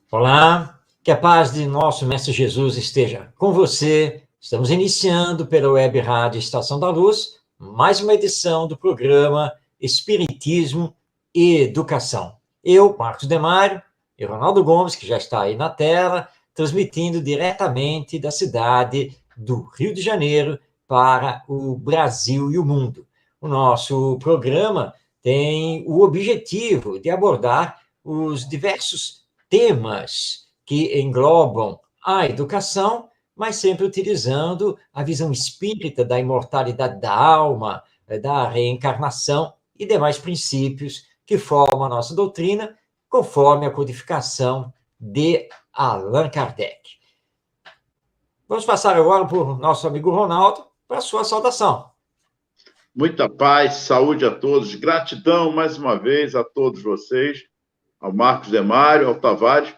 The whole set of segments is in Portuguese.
Olá, que a paz de nosso Mestre Jesus esteja com você. Estamos iniciando pela Web Rádio Estação da Luz mais uma edição do programa Espiritismo e Educação. Eu, Marcos Demário, e Ronaldo Gomes, que já está aí na tela, transmitindo diretamente da cidade do Rio de Janeiro para o Brasil e o mundo. O nosso programa tem o objetivo de abordar os diversos temas que englobam a educação, mas sempre utilizando a visão espírita da imortalidade da alma, da reencarnação e demais princípios que formam a nossa doutrina, conforme a codificação de Allan Kardec. Vamos passar agora para o nosso amigo Ronaldo para a sua saudação. Muita paz, saúde a todos, gratidão mais uma vez a todos vocês, ao Marcos Demário, ao Tavares,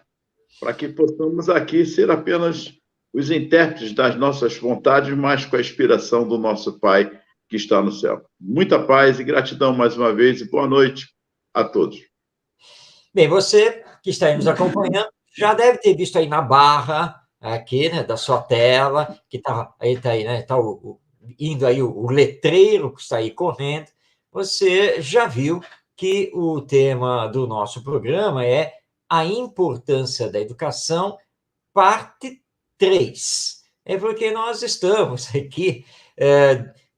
para que possamos aqui ser apenas os intérpretes das nossas vontades, mas com a inspiração do nosso Pai que está no céu. Muita paz e gratidão mais uma vez e boa noite a todos. Bem, você que está aí nos acompanhando já deve ter visto aí na barra aqui, né, da sua tela, que está aí, né, tá indo aí o letreiro que está aí correndo. Você já viu que o tema do nosso programa é a importância da educação, parte 3. É porque nós estamos aqui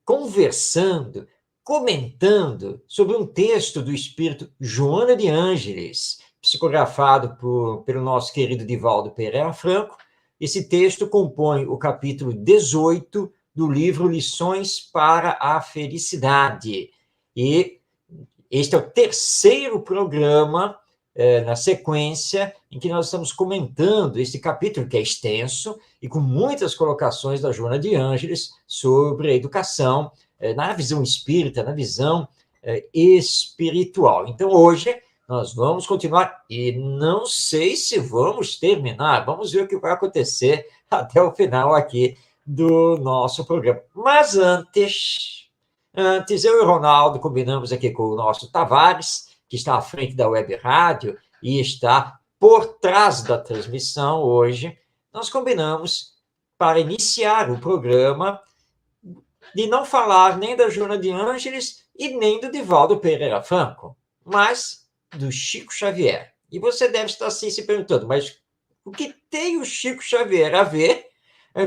conversando, comentando sobre um texto do espírito Joana de Ângeles, psicografado pelo nosso querido Divaldo Pereira Franco. Esse texto compõe o capítulo 18 do livro Lições para a Felicidade. E este é o terceiro programa na sequência em que nós estamos comentando esse capítulo, que é extenso e com muitas colocações da Joana de Ângeles sobre a educação na visão espírita, na visão espiritual. Então, hoje, nós vamos continuar e não sei se vamos terminar, vamos ver o que vai acontecer até o final aqui do nosso programa. Mas antes, eu e o Ronaldo combinamos aqui com o nosso Tavares, que está à frente da Web Rádio e está por trás da transmissão hoje, nós combinamos para iniciar o programa de não falar nem da Joana de Ângeles e nem do Divaldo Pereira Franco, mas do Chico Xavier. E você deve estar assim se perguntando, mas o que tem o Chico Xavier a ver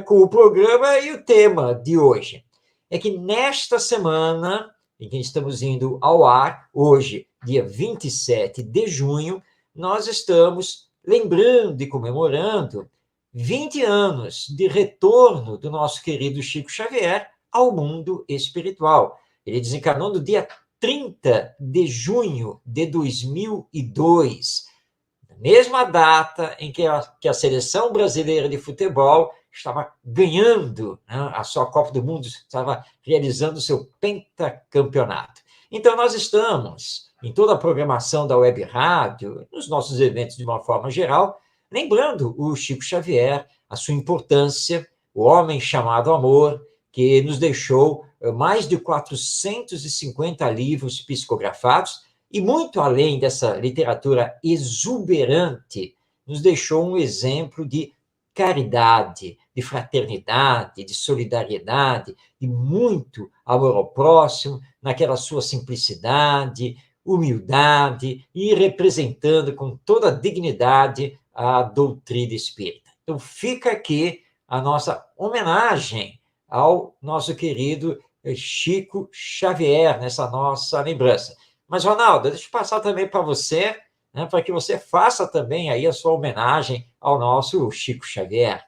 com o programa e o tema de hoje? É que nesta semana, em que estamos indo ao ar, hoje, dia 27 de junho, nós estamos lembrando e comemorando 20 anos de retorno do nosso querido Chico Xavier ao mundo espiritual. Ele desencarnou no dia 30 de junho de 2002, na mesma data em que a seleção brasileira de futebol estava ganhando, né, a sua Copa do Mundo, estava realizando o seu pentacampeonato. Então, nós estamos, em toda a programação da Web Rádio, nos nossos eventos de uma forma geral, lembrando o Chico Xavier, a sua importância, o homem chamado amor, que nos deixou mais de 450 livros psicografados, e muito além dessa literatura exuberante, nos deixou um exemplo de caridade, de fraternidade, de solidariedade, de muito amor ao próximo, naquela sua simplicidade, humildade e representando com toda a dignidade a doutrina espírita. Então, fica aqui a nossa homenagem ao nosso querido Chico Xavier, nessa nossa lembrança. Mas, Ronaldo, deixa eu passar também para você, né, para que você faça também aí a sua homenagem ao nosso Chico Xavier.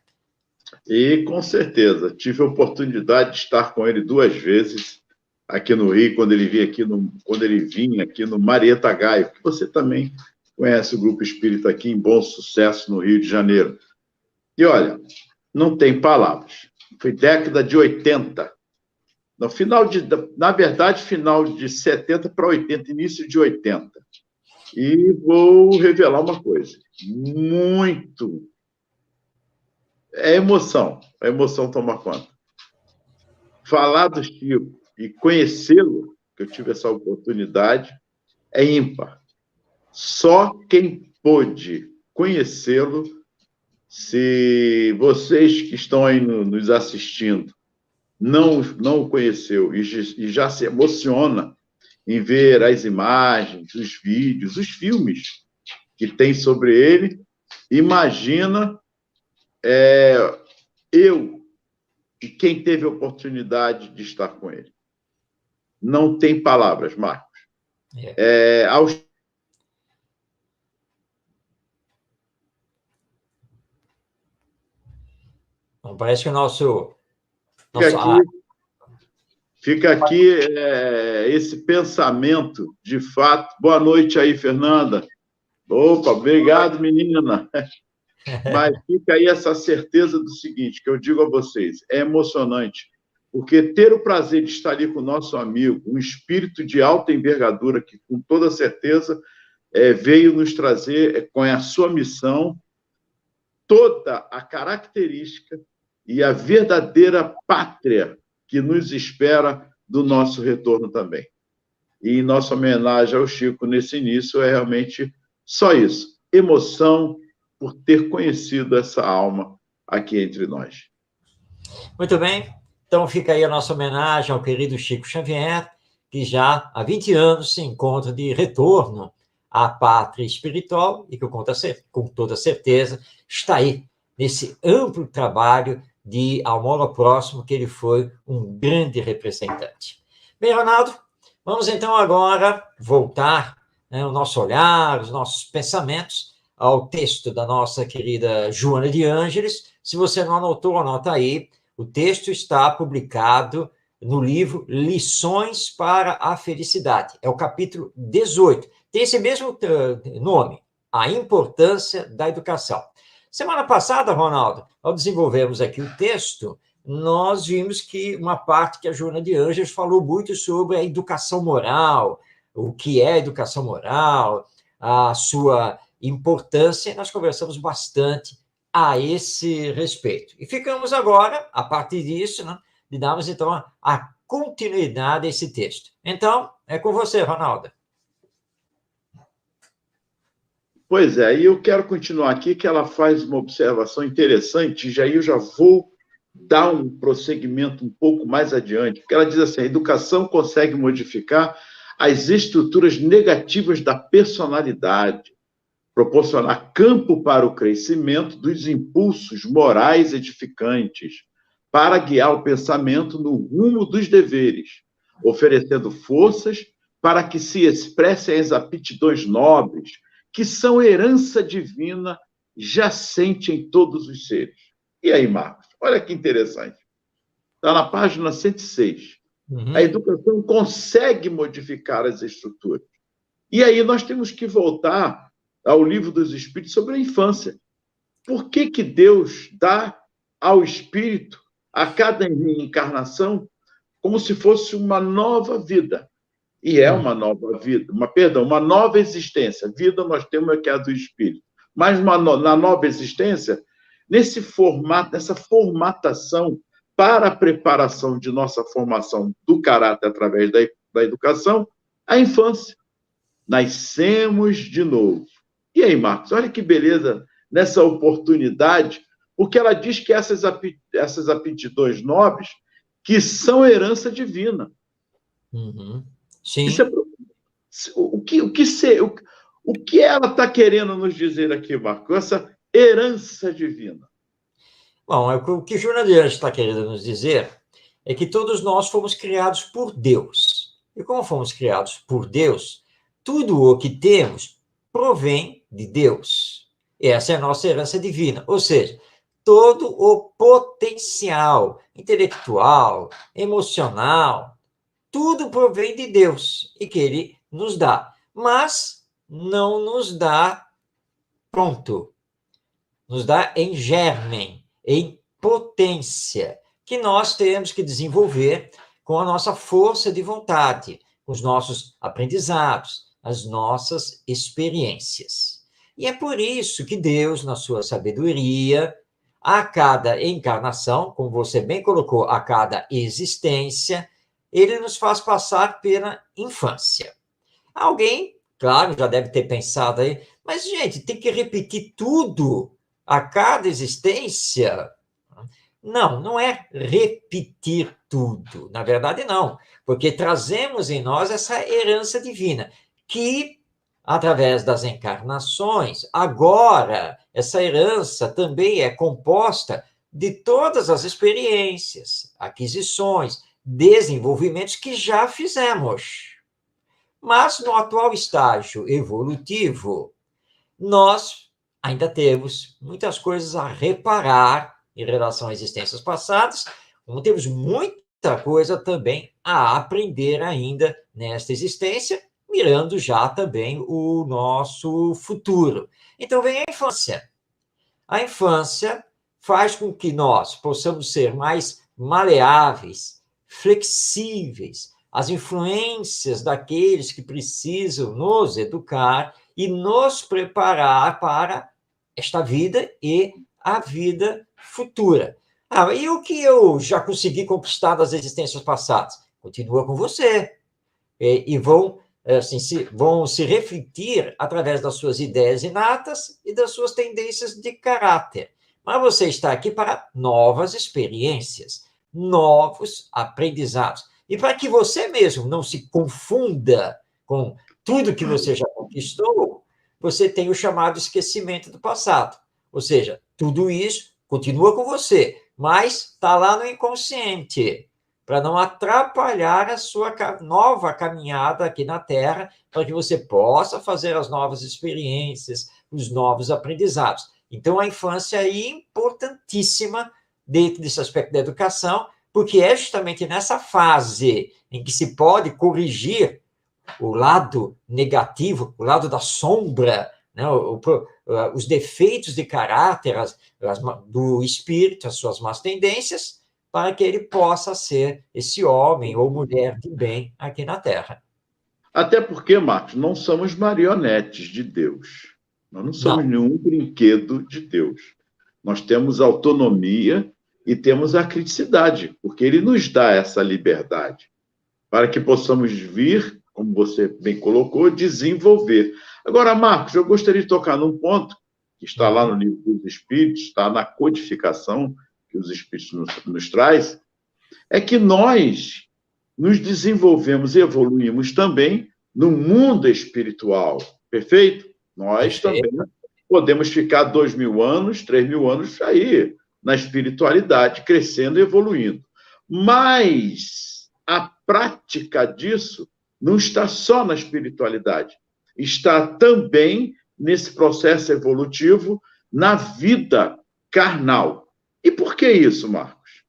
E, com certeza, tive a oportunidade de estar com ele 2 vezes aqui no Rio, quando ele vinha aqui no Marieta Gaio, que você também conhece o Grupo Espírita aqui em Bom Sucesso, no Rio de Janeiro. E, olha, não tem palavras. Foi década de 80. Na verdade, final de 70 para 80, início de 80. E vou revelar uma coisa. Muito. É emoção. A emoção toma conta. Falar do Chico e conhecê-lo, que eu tive essa oportunidade, é ímpar. Só quem pôde conhecê-lo. Se vocês que estão aí nos assistindo não o conheceu e já se emociona em ver as imagens, os vídeos, os filmes que tem sobre ele, imagina eu e quem teve a oportunidade de estar com ele. Não tem palavras, Marcos. Parece que o nosso... Fica aqui esse pensamento, de fato. Boa noite aí, Fernanda. Opa, obrigado, menina. Mas fica aí essa certeza do seguinte, que eu digo a vocês, é emocionante, porque ter o prazer de estar ali com o nosso amigo, um espírito de alta envergadura, que com toda certeza veio nos trazer, com a sua missão, toda a característica e a verdadeira pátria que nos espera do nosso retorno também. E nossa homenagem ao Chico nesse início é realmente só isso, emoção por ter conhecido essa alma aqui entre nós. Muito bem, então fica aí a nossa homenagem ao querido Chico Xavier, que já há 20 anos se encontra de retorno à pátria espiritual e que, com toda certeza, está aí nesse amplo trabalho de amor ao próximo, que ele foi um grande representante. Bem, Ronaldo, vamos então agora voltar o nosso olhar, os nossos pensamentos ao texto da nossa querida Joana de Ângeles. Se você não anotou, anota aí. O texto está publicado no livro Lições para a Felicidade. É o capítulo 18. Tem esse mesmo nome, A Importância da Educação. Semana passada, Ronaldo, ao desenvolvermos aqui o texto, nós vimos que uma parte que a Joana de Ângeles falou muito sobre a educação moral, o que é educação moral, a sua importância, e nós conversamos bastante a esse respeito. E ficamos agora, a partir disso, de darmos, então, a continuidade a esse texto. Então, é com você, Ronaldo. Pois é, e eu quero continuar aqui, que ela faz uma observação interessante, e aí eu já vou dar um prosseguimento um pouco mais adiante, porque ela diz assim, a educação consegue modificar as estruturas negativas da personalidade, proporcionar campo para o crescimento dos impulsos morais edificantes, para guiar o pensamento no rumo dos deveres, oferecendo forças para que se expressem as aptidões nobres, que são herança divina jacente em todos os seres. E aí, Marcos? Olha que interessante. Está na página 106. A educação consegue modificar as estruturas. E aí nós temos que voltar ao Livro dos Espíritos sobre a infância. Por que Deus dá ao espírito, a cada encarnação, como se fosse uma nova vida? E é uma nova vida, uma nova existência. Vida nós temos que é a do espírito. Mas na nova existência, nesse formato, nessa formatação para a preparação de nossa formação do caráter através da educação, a infância. Nascemos de novo. E aí, Marcos, olha que beleza nessa oportunidade, porque ela diz que essas aptidões nobres que são herança divina. Sim. O que ela está querendo nos dizer aqui, Marcos? Essa herança divina. Bom, o que Joana de Ângeles está querendo nos dizer é que todos nós fomos criados por Deus. E como fomos criados por Deus, tudo o que temos provém de Deus. Essa é a nossa herança divina. Ou seja, todo o potencial intelectual, emocional, tudo provém de Deus e que Ele nos dá. Mas não nos dá pronto. Nos dá em germen, em potência, que nós temos que desenvolver com a nossa força de vontade, com os nossos aprendizados, as nossas experiências. E é por isso que Deus, na sua sabedoria, a cada encarnação, como você bem colocou, a cada existência, ele nos faz passar pela infância. Alguém Claro, já deve ter pensado aí. Mas, gente, tem que repetir tudo a cada existência? Não, não é repetir tudo. Na verdade, não. Porque trazemos em nós essa herança divina, que, através das encarnações, agora, essa herança também é composta de todas as experiências, aquisições, desenvolvimentos que já fizemos. Mas, no atual estágio evolutivo, nós ainda temos muitas coisas a reparar em relação a existências passadas, como temos muita coisa também a aprender ainda nesta existência, mirando já também o nosso futuro. Então, vem a infância. A infância faz com que nós possamos ser mais maleáveis, flexíveis, às influências daqueles que precisam nos educar e nos preparar para esta vida e a vida futura. E o que eu já consegui conquistar das existências passadas? Continua com você. E vão, assim, vão se refletir através das suas ideias inatas e das suas tendências de caráter. Mas você está aqui para novas experiências, novos aprendizados. E para que você mesmo não se confunda com tudo que você já conquistou, você tem o chamado esquecimento do passado. Ou seja, tudo isso continua com você, mas está lá no inconsciente, para não atrapalhar a sua nova caminhada aqui na Terra, para que você possa fazer as novas experiências, os novos aprendizados. Então, a infância é importantíssima dentro desse aspecto da educação, porque é justamente nessa fase em que se pode corrigir o lado negativo, o lado da sombra, né, os defeitos de caráter do espírito, as suas más tendências, para que ele possa ser esse homem ou mulher de bem aqui na Terra. Até porque, Marcos, não somos marionetes de Deus. Nós não somos nenhum brinquedo de Deus. Nós temos autonomia e temos a criticidade, porque ele nos dá essa liberdade para que possamos vir, como você bem colocou, desenvolver. Agora, Marcos, eu gostaria de tocar num ponto que está lá no livro dos Espíritos, está na codificação que os Espíritos nos traz, é que nós nos desenvolvemos e evoluímos também no mundo espiritual, perfeito? Nós também podemos ficar 2.000 anos, 3.000 anos aí, na espiritualidade, crescendo e evoluindo. Mas a prática disso não está só na espiritualidade, está também nesse processo evolutivo na vida carnal. E por que isso, Marcos?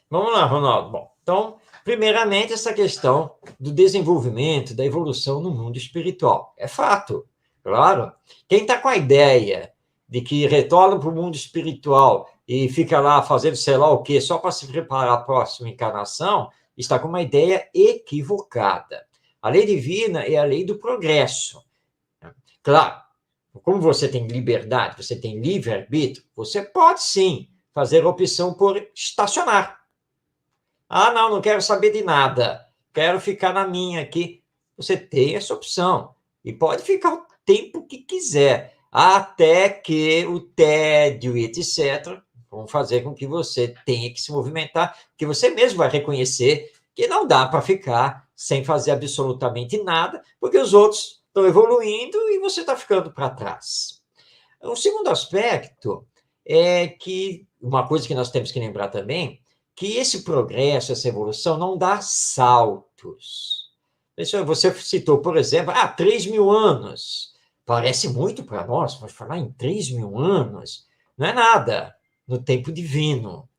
Vamos lá, Ronaldo. Bom, então, primeiramente, essa questão do desenvolvimento, da evolução no mundo espiritual. É fato, claro. Quem está com a ideia de que retorna para o mundo espiritual e fica lá fazendo sei lá o quê, só para se preparar a próxima encarnação, está com uma ideia equivocada. A lei divina é a lei do progresso. Claro, como você tem liberdade, você tem livre-arbítrio, você pode sim fazer a opção por estacionar. Não quero saber de nada, quero ficar na minha aqui. Você tem essa opção e pode ficar o tempo que quiser, até que o tédio e etc. vão fazer com que você tenha que se movimentar, que você mesmo vai reconhecer que não dá para ficar sem fazer absolutamente nada, porque os outros estão evoluindo e você está ficando para trás. O segundo aspecto é que, uma coisa que nós temos que lembrar também, que esse progresso, essa evolução, não dá saltos. Você citou, por exemplo, 3.000 anos. Parece muito para nós, mas falar em 3.000 anos não é nada no tempo divino.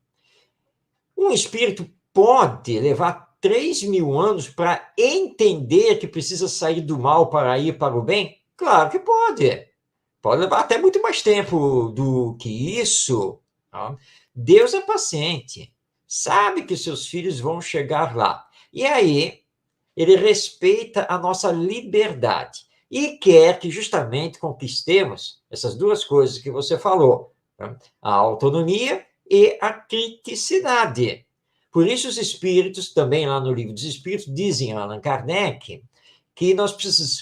Um espírito pode levar 3.000 anos para entender que precisa sair do mal para ir para o bem? Claro que pode. Pode levar até muito mais tempo do que isso. Deus é paciente. Sabe que seus filhos vão chegar lá. E aí, ele respeita a nossa liberdade e quer que justamente conquistemos essas duas coisas que você falou, a autonomia e a criticidade. Por isso, os espíritos, também lá no Livro dos Espíritos, dizem a Allan Kardec que nós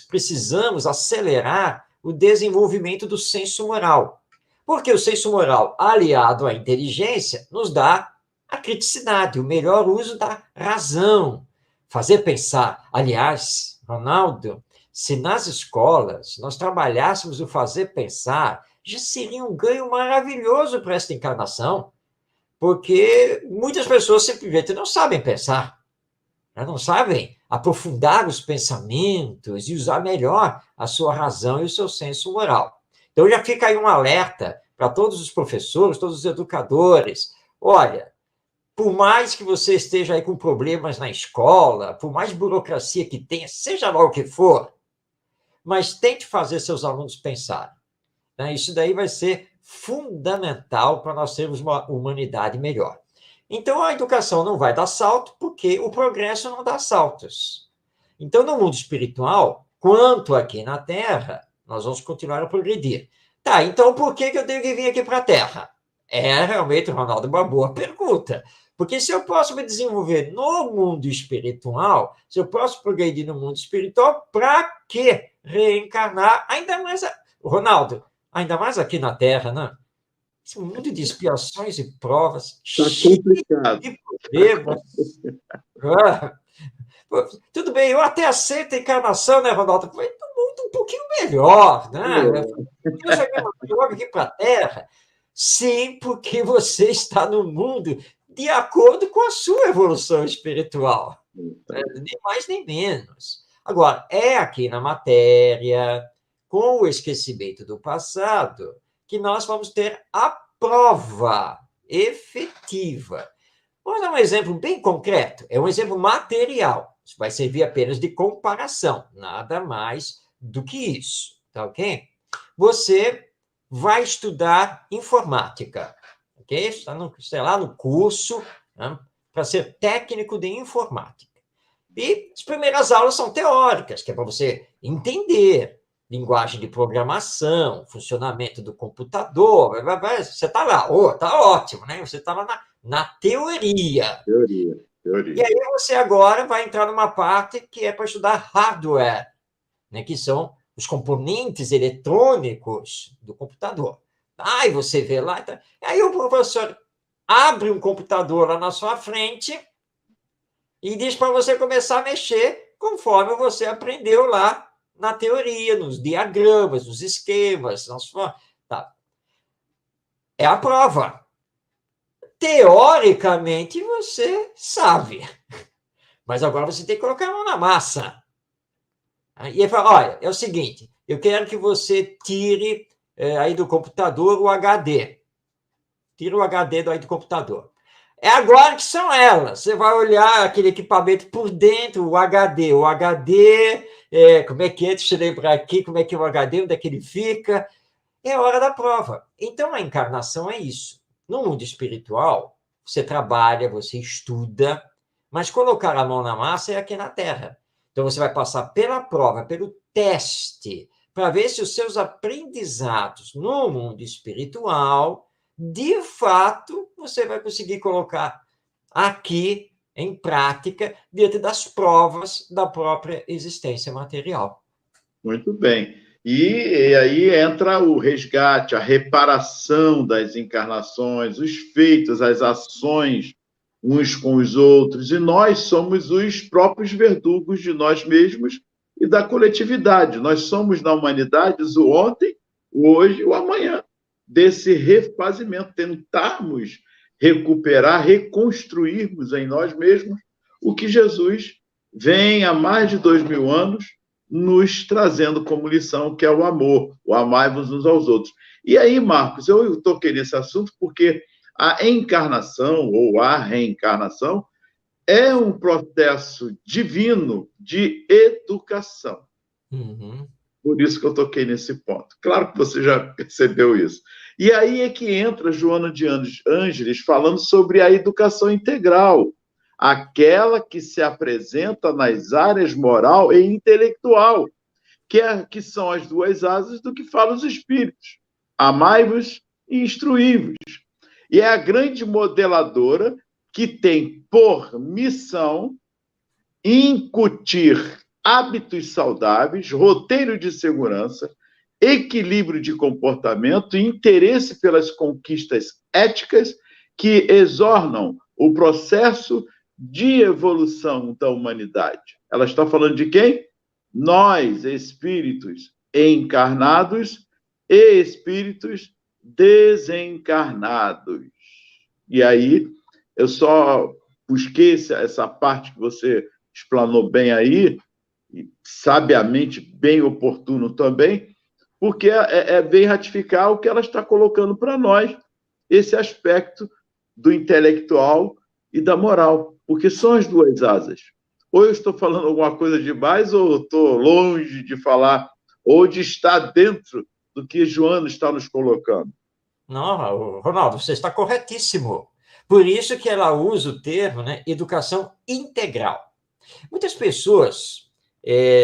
precisamos acelerar o desenvolvimento do senso moral. Porque o senso moral, aliado à inteligência, nos dá a criticidade, o melhor uso da razão, fazer pensar. Aliás, Ronaldo, se nas escolas nós trabalhássemos o fazer pensar, já seria um ganho maravilhoso para esta encarnação, porque muitas pessoas simplesmente não sabem pensar, não sabem aprofundar os pensamentos e usar melhor a sua razão e o seu senso moral. Então já fica aí um alerta para todos os professores, todos os educadores. Olha, por mais que você esteja aí com problemas na escola, por mais burocracia que tenha, seja lá o que for, mas tente fazer seus alunos pensarem. Isso daí vai ser fundamental para nós termos uma humanidade melhor. Então, a educação não vai dar salto, porque o progresso não dá saltos. Então, no mundo espiritual, quanto aqui na Terra, nós vamos continuar a progredir. Tá, então por que eu tenho que vir aqui para a Terra? É realmente, Ronaldo, uma boa pergunta. Porque se eu posso me desenvolver no mundo espiritual, se eu posso progredir no mundo espiritual, para que reencarnar? Ainda mais, Ronaldo, ainda mais aqui na Terra, né? Esse mundo de expiações e provas, cheio complicado. De problemas. Tudo bem, eu até aceito a encarnação, né, Ronaldo? Mas um mundo um pouquinho melhor, né? Deus é logo aqui para a Terra. Sim, porque você está no mundo de acordo com a sua evolução espiritual. Nem mais nem menos. Agora, é aqui na matéria, com o esquecimento do passado, que nós vamos ter a prova efetiva. Vamos dar um exemplo bem concreto. É um exemplo material. Isso vai servir apenas de comparação, nada mais do que isso, tá ok? Você vai estudar informática, ok? Está sei lá, no curso, né, para ser técnico de informática. E as primeiras aulas são teóricas, que é para você entender linguagem de programação, funcionamento do computador. Você está lá, está ótimo, né? Você está lá na teoria. Teoria. E aí você agora vai entrar numa parte que é para estudar hardware, né? Que são os componentes eletrônicos do computador. Aí você vê lá. Tá. Aí o professor abre um computador lá na sua frente e diz para você começar a mexer conforme você aprendeu lá na teoria, nos diagramas, nos esquemas. Tá. É a prova. Teoricamente, você sabe. Mas agora você tem que colocar a mão na massa. E ele fala, olha, é o seguinte, eu quero que você tire aí do computador o HD. Tira o HD aí do computador. É agora que são elas. Você vai olhar aquele equipamento por dentro, o HD. O HD, como é que é? Deixa eu lembrar aqui como é que é o HD, onde é que ele fica. É a hora da prova. Então, a encarnação é isso. No mundo espiritual, você trabalha, você estuda, mas colocar a mão na massa é aqui na Terra. Então, você vai passar pela prova, pelo teste, para ver se os seus aprendizados no mundo espiritual, de fato, você vai conseguir colocar aqui em prática, diante das provas da própria existência material. Muito bem. E aí entra o resgate, a reparação das encarnações, os feitos, as ações uns com os outros, e nós somos os próprios verdugos de nós mesmos e da coletividade. Nós somos, na humanidade, o ontem, o hoje e o amanhã, desse refazimento, tentarmos recuperar, reconstruirmos em nós mesmos o que Jesus vem há mais de 2000 anos nos trazendo como lição, que é o amor, o amai-vos uns aos outros. E aí, Marcos, eu toquei nesse assunto porque a encarnação, ou a reencarnação, é um processo divino de educação. Uhum. Por isso que eu toquei nesse ponto. Claro que você já percebeu isso. E aí é que entra Joana de Ângeles falando sobre a educação integral, aquela que se apresenta nas áreas moral e intelectual, que são as duas asas do que falam os espíritos. Amai-vos e instruí-vos. E é a grande modeladora que tem por missão incutir hábitos saudáveis, roteiro de segurança, equilíbrio de comportamento e interesse pelas conquistas éticas que exornam o processo de evolução da humanidade. Ela está falando de quem? Nós, espíritos encarnados e espíritos desencarnados. E aí, eu só busquei essa parte que você explanou bem aí, e sabiamente bem oportuno também, porque bem ratificar o que ela está colocando para nós, esse aspecto do intelectual e da moral, porque são as duas asas. Ou eu estou falando alguma coisa demais, ou estou longe de falar, ou de estar dentro do que Joana está nos colocando. Não, Ronaldo, você está corretíssimo. Por isso que ela usa o termo, né, educação integral. Muitas pessoas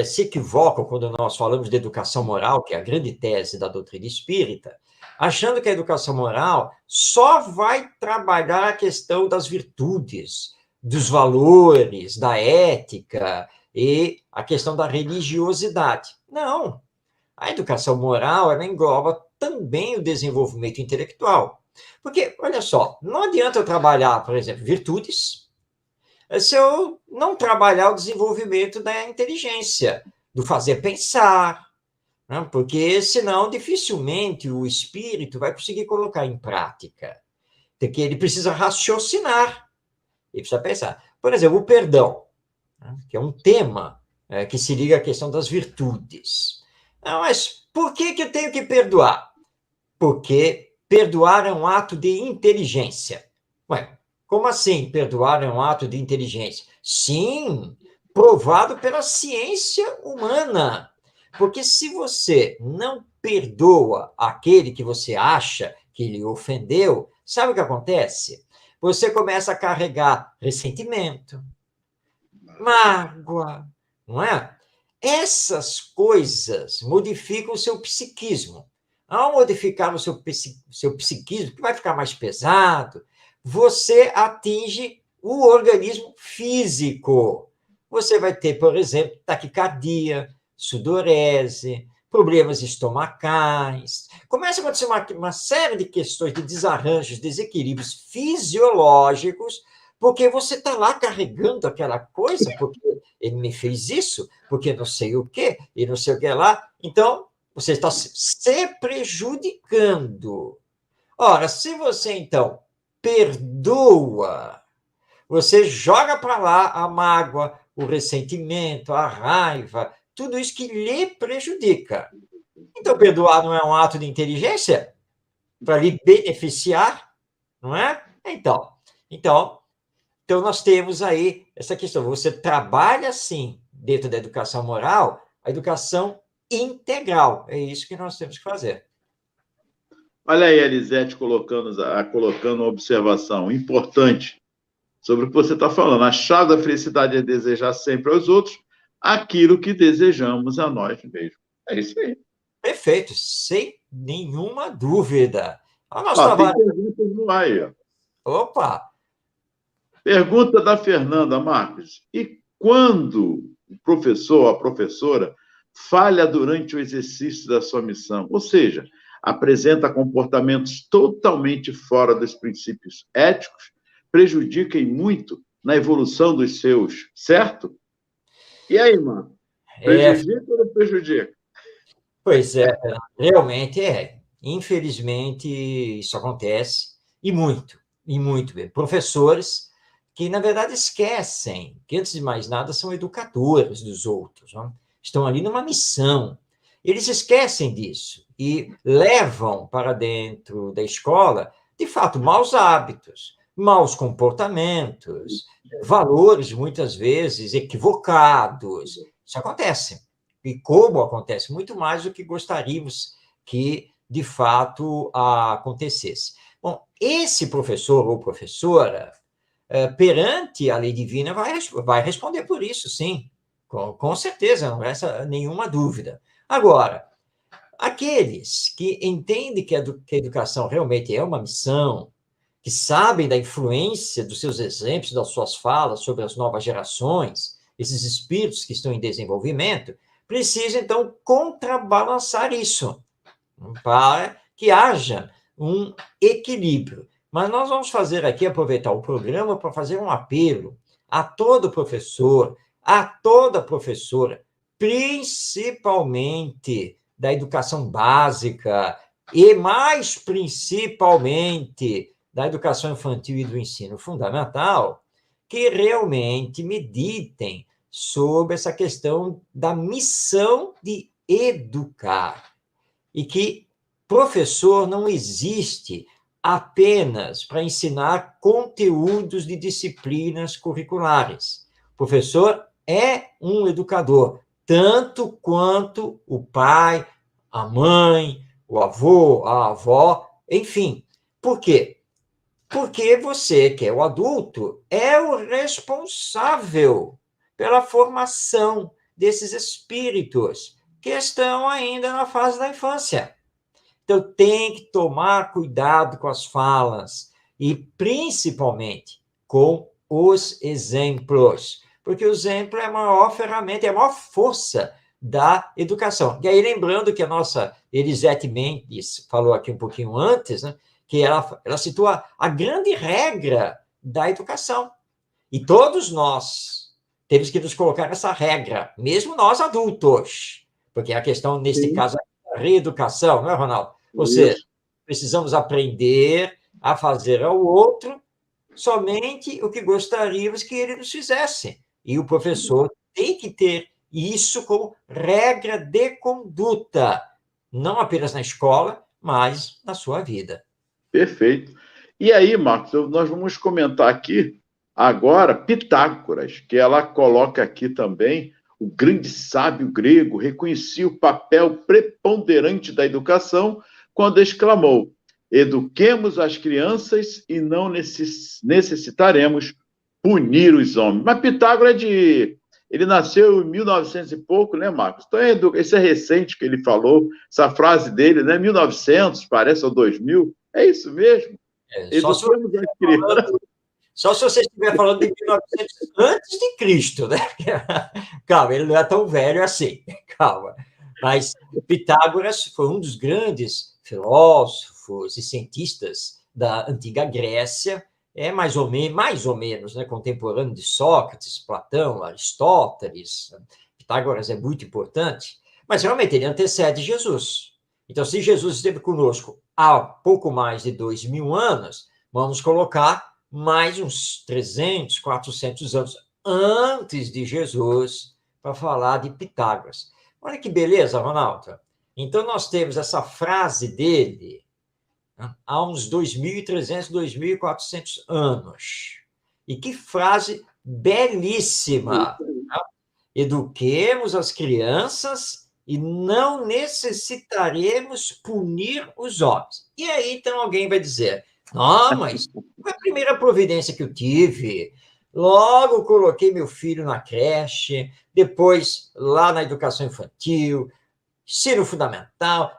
se equivocam quando nós falamos de educação moral, que é a grande tese da doutrina espírita, achando que a educação moral só vai trabalhar a questão das virtudes, dos valores, da ética e a questão da religiosidade. Não. A educação moral, ela engloba também o desenvolvimento intelectual. Porque, olha só, não adianta eu trabalhar, por exemplo, virtudes, se eu não trabalhar o desenvolvimento da inteligência, do fazer pensar, né? Porque senão dificilmente o espírito vai conseguir colocar em prática, porque ele precisa raciocinar, ele precisa pensar. Por exemplo, o perdão, né? Que é um tema que se liga à questão das virtudes. Não, mas por que eu tenho que perdoar? Porque perdoar é um ato de inteligência. Ué, como assim perdoar é um ato de inteligência? Sim, provado pela ciência humana. Porque se você não perdoa aquele que você acha que lhe ofendeu, sabe o que acontece? Você começa a carregar ressentimento, mágoa, não é? Essas coisas modificam o seu psiquismo. Ao modificar o seu psiquismo, que vai ficar mais pesado, você atinge o organismo físico. Você vai ter, por exemplo, taquicardia, sudorese, problemas estomacais. Começa a acontecer uma série de questões de desarranjos, desequilíbrios fisiológicos, porque você está lá carregando aquela coisa, porque ele me fez isso, porque não sei o quê, e não sei o que lá. Então, você está se prejudicando. Ora, se você, então, perdoa, você joga para lá a mágoa, o ressentimento, a raiva, tudo isso que lhe prejudica. Então, perdoar não é um ato de inteligência para lhe beneficiar, não é? Então, nós temos aí essa questão. Você trabalha, sim, dentro da educação moral, a educação integral. É isso que nós temos que fazer. Olha aí a Elisete colocando uma observação importante sobre o que você está falando. A chave da felicidade é desejar sempre aos outros aquilo que desejamos a nós mesmos. É isso aí. Perfeito, sem nenhuma dúvida. Tem perguntas no ar aí. Opa! Pergunta da Fernanda Marques. E quando o professor ou a professora falha durante o exercício da sua missão, ou seja, apresenta comportamentos totalmente fora dos princípios éticos, prejudiquem muito na evolução dos seus, certo? E aí, mano? Prejudica ou não prejudica? Pois é, realmente é. Infelizmente, isso acontece, e muito bem. Professores que, na verdade, esquecem que, antes de mais nada, são educadores dos outros, não? Estão ali numa missão. Eles esquecem disso e levam para dentro da escola, de fato, maus hábitos, maus comportamentos, valores, muitas vezes, equivocados. Isso acontece. E como acontece, muito mais do que gostaríamos que, de fato, acontecesse. Bom, esse professor ou professora, perante a lei divina, vai responder por isso, sim, com certeza, não resta nenhuma dúvida. Agora, aqueles que entendem que a educação realmente é uma missão, que sabem da influência dos seus exemplos, das suas falas sobre as novas gerações, esses espíritos que estão em desenvolvimento, precisam, então, contrabalançar isso, para que haja um equilíbrio. Mas nós vamos fazer aqui, aproveitar o programa para fazer um apelo a todo professor, a toda professora, principalmente da educação básica e mais principalmente da educação infantil e do ensino fundamental, que realmente meditem sobre essa questão da missão de educar. E que professor não existe apenas para ensinar conteúdos de disciplinas curriculares. O professor é um educador, tanto quanto o pai, a mãe, o avô, a avó, enfim. Por quê? Porque você, que é o adulto, é o responsável pela formação desses espíritos que estão ainda na fase da infância. Então, tem que tomar cuidado com as falas e, principalmente, com os exemplos, porque o exemplo é a maior ferramenta, é a maior força da educação. E aí, lembrando que a nossa Elisete Mendes falou aqui um pouquinho antes, né, que ela citou a grande regra da educação. E todos nós temos que nos colocar nessa regra, mesmo nós adultos, porque a questão, neste caso, é a reeducação, não é, Ronaldo? Ou seja, precisamos aprender a fazer ao outro somente o que gostaríamos que ele nos fizesse. E o professor tem que ter isso como regra de conduta, não apenas na escola, mas na sua vida. Perfeito. E aí, Marcos, nós vamos comentar aqui agora Pitágoras, que ela coloca aqui também, o grande sábio grego reconhecia o papel preponderante da educação quando exclamou: eduquemos as crianças e não necessitaremos punir os homens. Mas Pitágoras ele nasceu em 1900 e pouco, né, Marcos? Então, isso é recente que ele falou, essa frase dele, né? 1900, parece, ou 2000. É isso mesmo? Eduquemos as crianças. Só se você estiver falando de 1900 antes de Cristo, né? Calma, ele não é tão velho assim, calma. Mas Pitágoras foi um dos grandes filósofos e cientistas da antiga Grécia, mais ou menos, né, contemporâneo de Sócrates, Platão, Aristóteles. Pitágoras é muito importante, mas realmente ele antecede Jesus. Então, se Jesus esteve conosco há pouco mais de 2000 anos, vamos colocar mais uns 300, 400 anos antes de Jesus para falar de Pitágoras. Olha que beleza, Ronaldo. Então, nós temos essa frase dele há uns 2.300, 2.400 anos. E que frase belíssima! Eduquemos as crianças e não necessitaremos punir os homens. E aí, então, alguém vai dizer: não, mas foi a primeira providência que eu tive. Logo coloquei meu filho na creche, depois lá na educação infantil, ensino fundamental.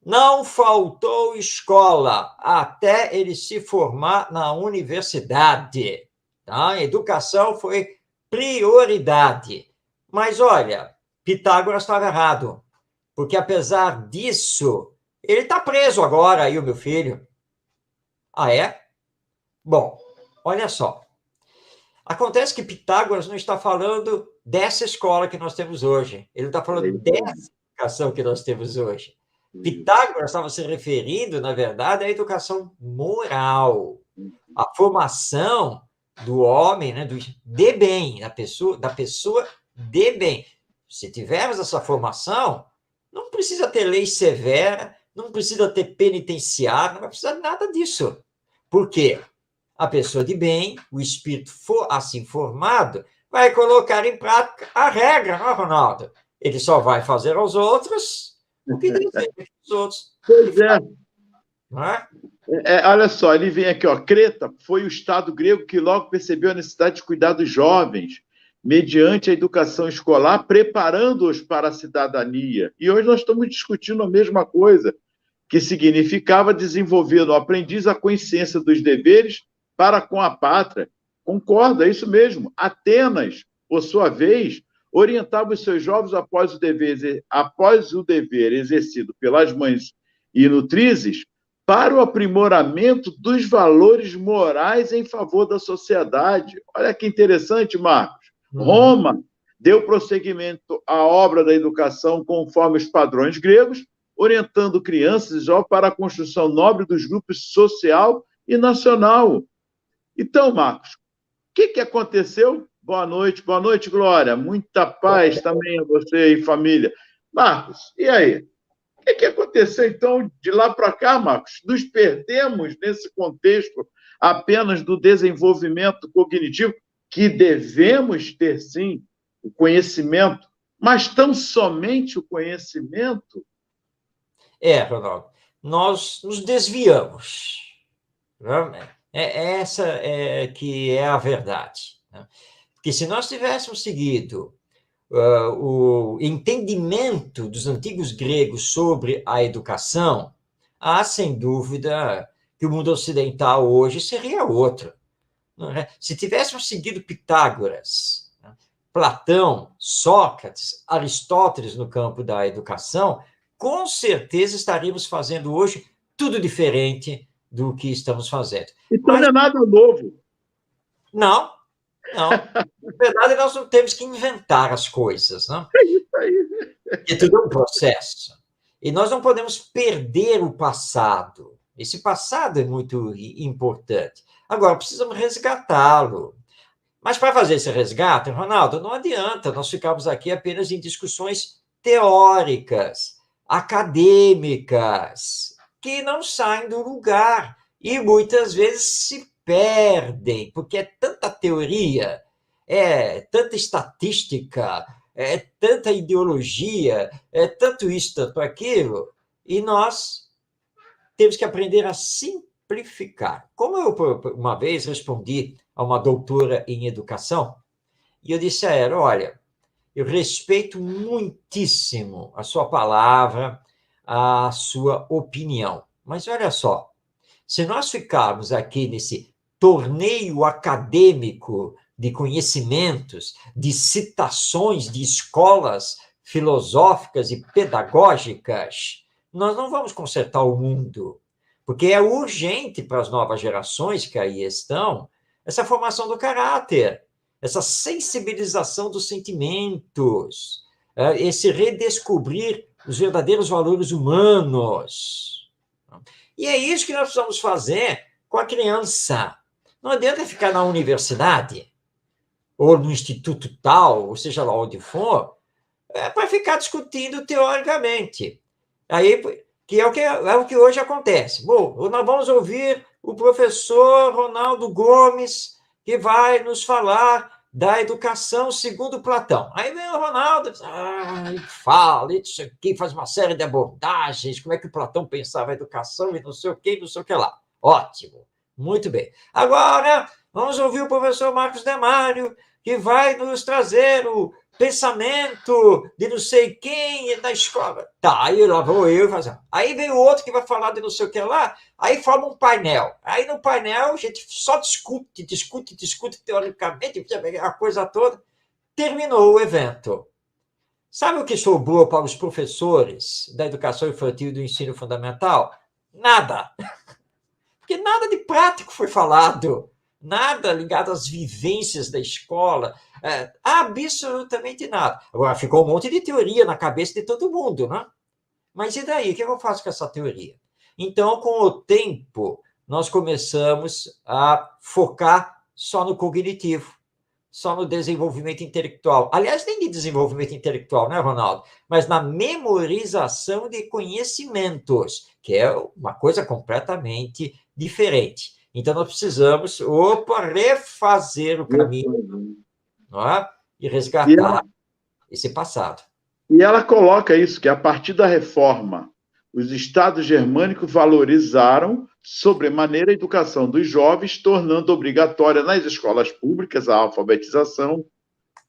Não faltou escola até ele se formar na universidade. Tá? A educação foi prioridade. Mas, olha, Pitágoras estava errado, porque, apesar disso, ele está preso agora, aí, o meu filho. Ah, é? Bom, olha só. Acontece que Pitágoras não está falando dessa escola que nós temos hoje. Ele está falando dessa educação que nós temos hoje. Pitágoras estava se referindo, na verdade, à educação moral, à formação do homem, né, de bem, da pessoa de bem. Se tivermos essa formação, não precisa ter lei severa, não precisa ter penitenciário, não vai precisar de nada disso. Por quê? A pessoa de bem, o espírito for assim formado, vai colocar em prática a regra, não é, Ronaldo? Ele só vai fazer aos outros o que deseja os outros. Pois é. Não é? Olha só, ele vem aqui, ó. Creta foi o Estado grego que logo percebeu a necessidade de cuidar dos jovens, mediante a educação escolar, preparando-os para a cidadania. E hoje nós estamos discutindo a mesma coisa, que significava desenvolver no aprendiz a consciência dos deveres para com a pátria. Concordo, é isso mesmo. Atenas, por sua vez, orientava os seus jovens após o dever exercido pelas mães e nutrizes para o aprimoramento dos valores morais em favor da sociedade. Olha que interessante, Marcos. Roma deu prosseguimento à obra da educação conforme os padrões gregos, orientando crianças e jovens para a construção nobre dos grupos social e nacional. Então, Marcos, o que aconteceu? Boa noite, Glória. Muita paz também a você e família. Marcos, e aí? O que aconteceu, então, de lá para cá, Marcos? Nos perdemos nesse contexto apenas do desenvolvimento cognitivo, que devemos ter, sim, o conhecimento, mas tão somente o conhecimento? Ronaldo, nós nos desviamos. Né? Essa que é a verdade. Né? Porque se nós tivéssemos seguido o entendimento dos antigos gregos sobre a educação, há, sem dúvida, que o mundo ocidental hoje seria outro. Não é? Se tivéssemos seguido Pitágoras, Platão, Sócrates, Aristóteles no campo da educação, com certeza estaríamos fazendo hoje tudo diferente do que estamos fazendo. Então não é nada novo. Não. Na verdade, nós não temos que inventar as coisas, não? É isso aí. É tudo um processo. E nós não podemos perder o passado. Esse passado é muito importante. Agora, precisamos resgatá-lo. Mas para fazer esse resgate, Ronaldo, não adianta nós ficarmos aqui apenas em discussões teóricas, acadêmicas, que não saem do lugar e muitas vezes se perdem, porque é tanta teoria, é tanta estatística, é tanta ideologia, é tanto isso, tanto aquilo, e nós temos que aprender a simplificar. Como eu uma vez respondi a uma doutora em educação, e eu disse a ela, olha, eu respeito muitíssimo a sua palavra, a sua opinião, mas olha só, se nós ficarmos aqui nesse torneio acadêmico de conhecimentos, de citações de escolas filosóficas e pedagógicas, nós não vamos consertar o mundo, porque é urgente para as novas gerações que aí estão essa formação do caráter, essa sensibilização dos sentimentos, esse redescobrir os verdadeiros valores humanos. E é isso que nós precisamos fazer com a criança. Não adianta ficar na universidade, ou no instituto tal, ou seja lá onde for, para ficar discutindo teoricamente. Aí, que é o que hoje acontece. Bom, nós vamos ouvir o professor Ronaldo Gomes, que vai nos falar da educação segundo Platão. Aí vem o Ronaldo, fala, isso aqui, faz uma série de abordagens, como é que o Platão pensava a educação e não sei o que lá. Ótimo, muito bem. Agora, vamos ouvir o professor Marcos Demário, que vai nos trazer o pensamento de não sei quem da escola. Tá, aí lá vou eu fazer. Aí vem o outro que vai falar de não sei o que lá, aí forma um painel. Aí no painel a gente só discute teoricamente, a coisa toda. Terminou o evento. Sabe o que sobrou para os professores da educação infantil e do ensino fundamental? Nada. Porque nada de prático foi falado. Nada ligado às vivências da escola, absolutamente nada. Agora, ficou um monte de teoria na cabeça de todo mundo, né? Mas e daí? O que eu faço com essa teoria? Então, com o tempo, nós começamos a focar só no cognitivo, só no desenvolvimento intelectual. Aliás, nem de desenvolvimento intelectual, né, Ronaldo? Mas na memorização de conhecimentos, que é uma coisa completamente diferente. Então, nós precisamos, refazer o caminho, não é? E resgatar esse passado. E ela coloca isso, que a partir da reforma, os estados germânicos valorizaram sobremaneira a educação dos jovens, tornando obrigatória nas escolas públicas a alfabetização,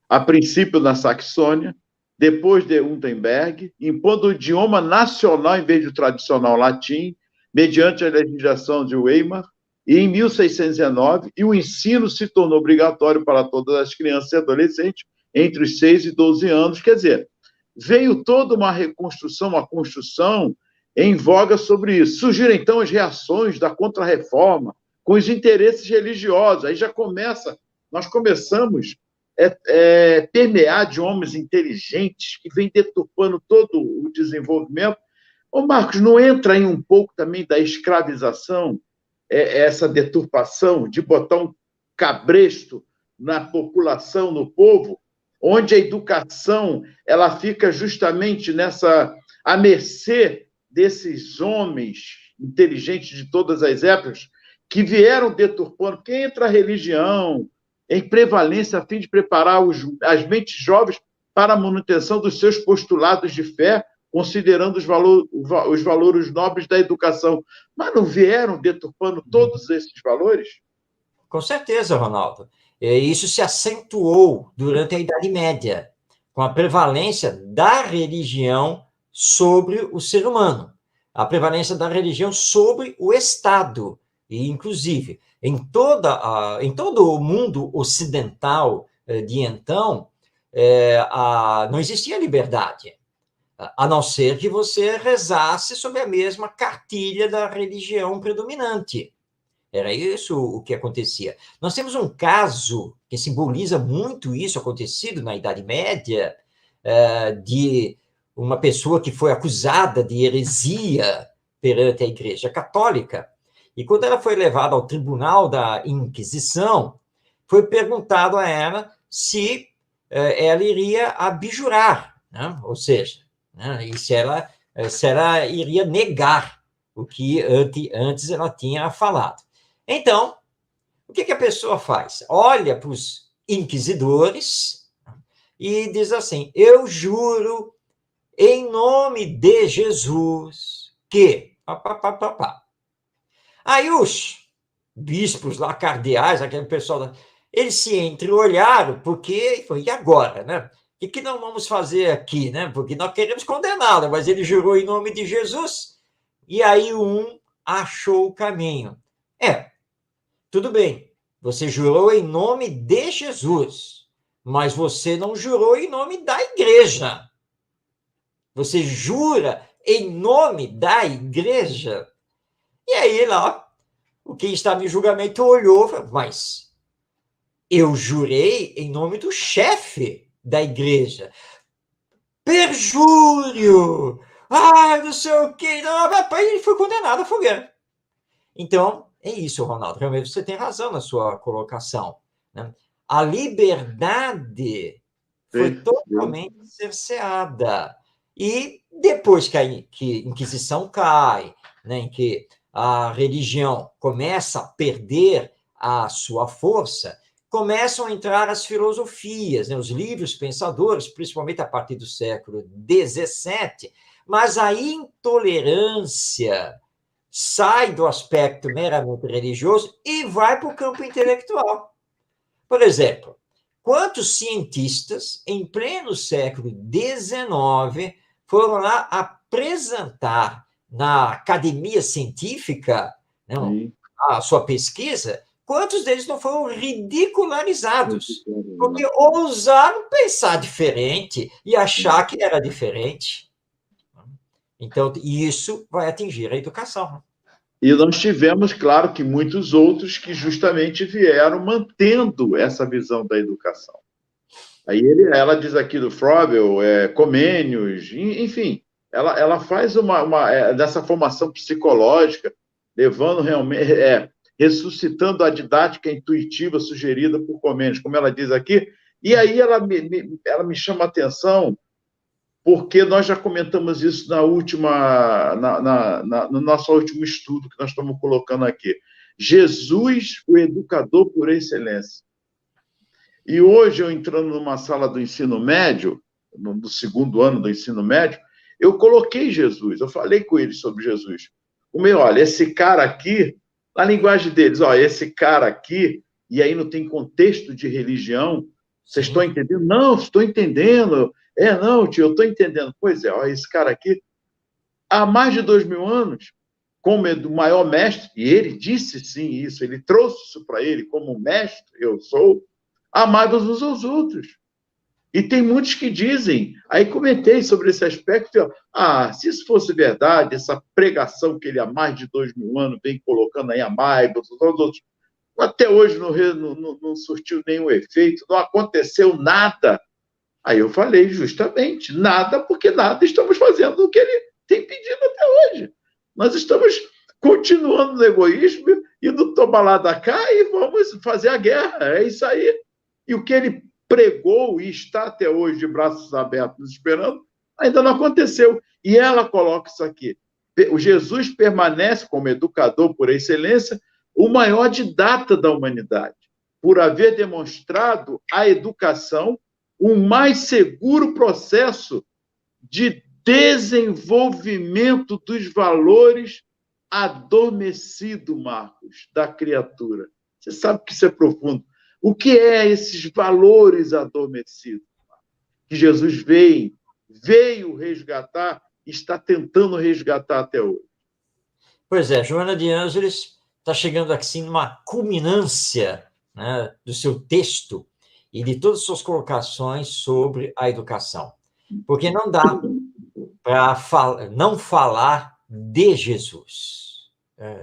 a princípio na Saxônia, depois de Wittenberg, impondo o idioma nacional em vez do tradicional latim, mediante a legislação de Weimar, e em 1619, o ensino se tornou obrigatório para todas as crianças e adolescentes, entre os 6 e 12 anos. Quer dizer, veio toda uma reconstrução, uma construção em voga sobre isso. Surgiram, então, as reações da Contra-Reforma com os interesses religiosos. Aí já começa, nós começamos a permear de homens inteligentes que vêm deturpando todo o desenvolvimento. Ô, Marcos, não entra aí um pouco também da escravização, essa deturpação de botar um cabresto na população, no povo, onde a educação ela fica justamente à mercê desses homens inteligentes de todas as épocas que vieram deturpando, porque entra a religião em prevalência a fim de preparar as mentes jovens para a manutenção dos seus postulados de fé, considerando os valores nobres da educação. Mas não vieram deturpando todos esses valores? Com certeza, Ronaldo. Isso se acentuou durante a Idade Média, com a prevalência da religião sobre o ser humano, a prevalência da religião sobre o Estado. E, inclusive, em todo o mundo ocidental de então, não existia liberdade, a não ser que você rezasse sob a mesma cartilha da religião predominante. Era isso o que acontecia. Nós temos um caso que simboliza muito isso acontecido na Idade Média, de uma pessoa que foi acusada de heresia perante a Igreja Católica, e quando ela foi levada ao tribunal da Inquisição, foi perguntado a ela se ela iria abjurar, né? Ou seja, né? E se ela iria negar o que antes ela tinha falado. Então, o que a pessoa faz? Olha para os inquisidores e diz assim: eu juro em nome de Jesus que... Aí os bispos lá, cardeais, aquele pessoal, eles se entreolharam, porque, e agora, né? O que não vamos fazer aqui, né? Porque nós queremos condená-lo, mas ele jurou em nome de Jesus. E aí um achou o caminho. Tudo bem, você jurou em nome de Jesus, mas você não jurou em nome da igreja. Você jura em nome da igreja. E aí lá, quem estava em julgamento olhou e falou: mas eu jurei em nome do chefe da igreja. Perjúrio! Não sei o quê. Ele foi condenado à fogueira. Então, é isso, Ronaldo. Realmente você tem razão na sua colocação, né? A liberdade foi totalmente cerceada. E depois que a Inquisição cai, né, em que a religião começa a perder a sua força, começam a entrar as filosofias, né, os livros pensadores, principalmente a partir do século XVII, mas a intolerância sai do aspecto meramente religioso e vai para o campo intelectual. Por exemplo, quantos cientistas, em pleno século XIX, foram lá apresentar na academia científica, né, a sua pesquisa? Quantos deles não foram ridicularizados? Porque ousaram pensar diferente e achar que era diferente. Então, isso vai atingir a educação. E nós tivemos, claro, que muitos outros que justamente vieram mantendo essa visão da educação. Aí ela diz aqui do Froebel, Comênios, enfim, ela faz dessa formação psicológica, levando realmente, ressuscitando a didática intuitiva sugerida por Comênios, como ela diz aqui, e aí ela me chama a atenção, porque nós já comentamos isso no nosso último estudo que nós estamos colocando aqui. Jesus, o educador por excelência. E hoje, eu entrando numa sala do ensino médio, no segundo ano do ensino médio, eu coloquei Jesus, eu falei com eles sobre Jesus. Olha, esse cara aqui, na linguagem deles, esse cara aqui, e aí não tem contexto de religião, vocês estão entendendo? Não, estou entendendo. Não, tio, eu estou entendendo. Pois é, esse cara aqui, há mais de 2000 anos, como é do maior mestre, e ele disse sim isso, ele trouxe isso para ele como mestre, eu sou, amai-vos uns aos outros. E tem muitos que dizem, aí comentei sobre esse aspecto, se isso fosse verdade, essa pregação que ele há mais de 2000 anos vem colocando aí a mais, todos os outros, até hoje não surtiu nenhum efeito, não aconteceu nada. Aí eu falei justamente, nada, porque nada estamos fazendo o que ele tem pedido até hoje. Nós estamos continuando no egoísmo, indo tomar lá da cá e vamos fazer a guerra, é isso aí. E o que ele pregou e está até hoje de braços abertos esperando, ainda não aconteceu. E ela coloca isso aqui. O Jesus permanece como educador por excelência, o maior didata da humanidade, por haver demonstrado a educação o mais seguro processo de desenvolvimento dos valores adormecido, Marcos, da criatura. Você sabe que isso é profundo. O que é esses valores adormecidos? Que Jesus veio resgatar, está tentando resgatar até hoje. Pois é, Joana de Ângeles está chegando assim numa culminância, né, do seu texto e de todas as suas colocações sobre a educação. Porque não dá para não falar de Jesus.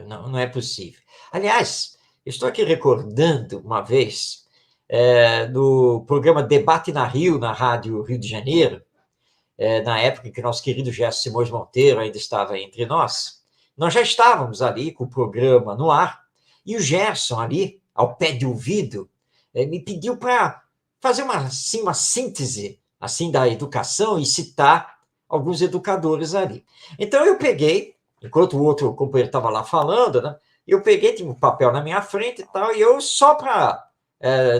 Não é possível. Aliás, estou aqui recordando uma vez do programa Debate na Rio, na Rádio Rio de Janeiro, na época em que nosso querido Gerson Simões Monteiro ainda estava entre nós. Nós já estávamos ali com o programa no ar, e o Gerson ali, ao pé de ouvido, me pediu para fazer uma síntese assim da educação e citar alguns educadores ali. Então eu peguei, enquanto o outro companheiro estava lá falando, né, eu peguei, tinha um papel na minha frente e tal, e eu só para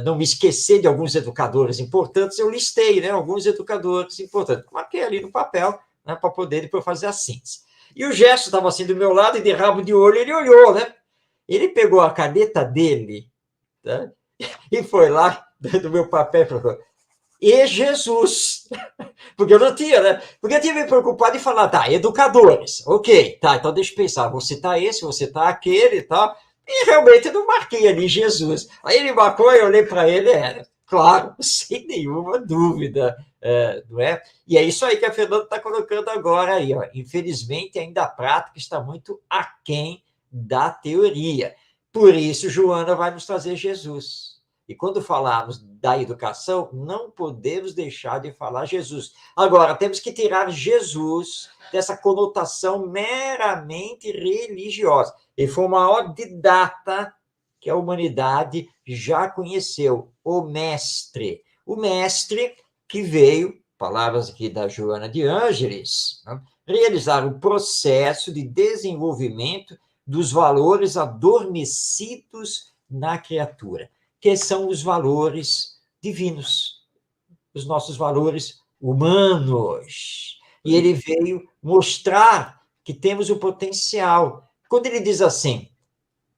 não me esquecer de alguns educadores importantes, eu listei, né, alguns educadores importantes, marquei ali no papel, né, para poder depois fazer a síntese. E o Gerson estava assim do meu lado, e de rabo de olho ele olhou, né? Ele pegou a caneta dele, tá? E foi lá, do meu papel, e falou: e Jesus. Porque eu não tinha, né? Porque eu tinha me preocupado em falar, tá, educadores, ok, tá, então deixa eu pensar, vou citar esse, vou citar aquele e tal. E realmente eu não marquei ali Jesus. Aí ele marcou, eu olhei para ele, era, claro, sem nenhuma dúvida, não é? E é isso aí que a Fernanda está colocando agora aí, ó. Infelizmente, ainda a prática está muito aquém da teoria. Por isso, Joana vai nos trazer Jesus. E quando falarmos da educação, não podemos deixar de falar Jesus. Agora, temos que tirar Jesus dessa conotação meramente religiosa. Ele foi o maior didata que a humanidade já conheceu, o mestre. O mestre que veio, palavras aqui da Joana de Ângeles, né, realizar o processo de desenvolvimento dos valores adormecidos na criatura, que são os valores divinos, os nossos valores humanos. E ele veio mostrar que temos o potencial. Quando ele diz assim,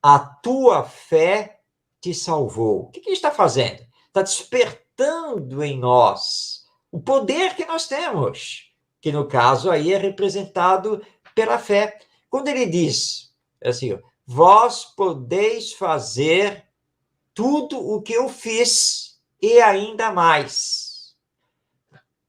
a tua fé te salvou, o que ele está fazendo? Está despertando em nós o poder que nós temos, que no caso aí é representado pela fé. Quando ele diz assim, vós podeis fazer tudo o que eu fiz e ainda mais.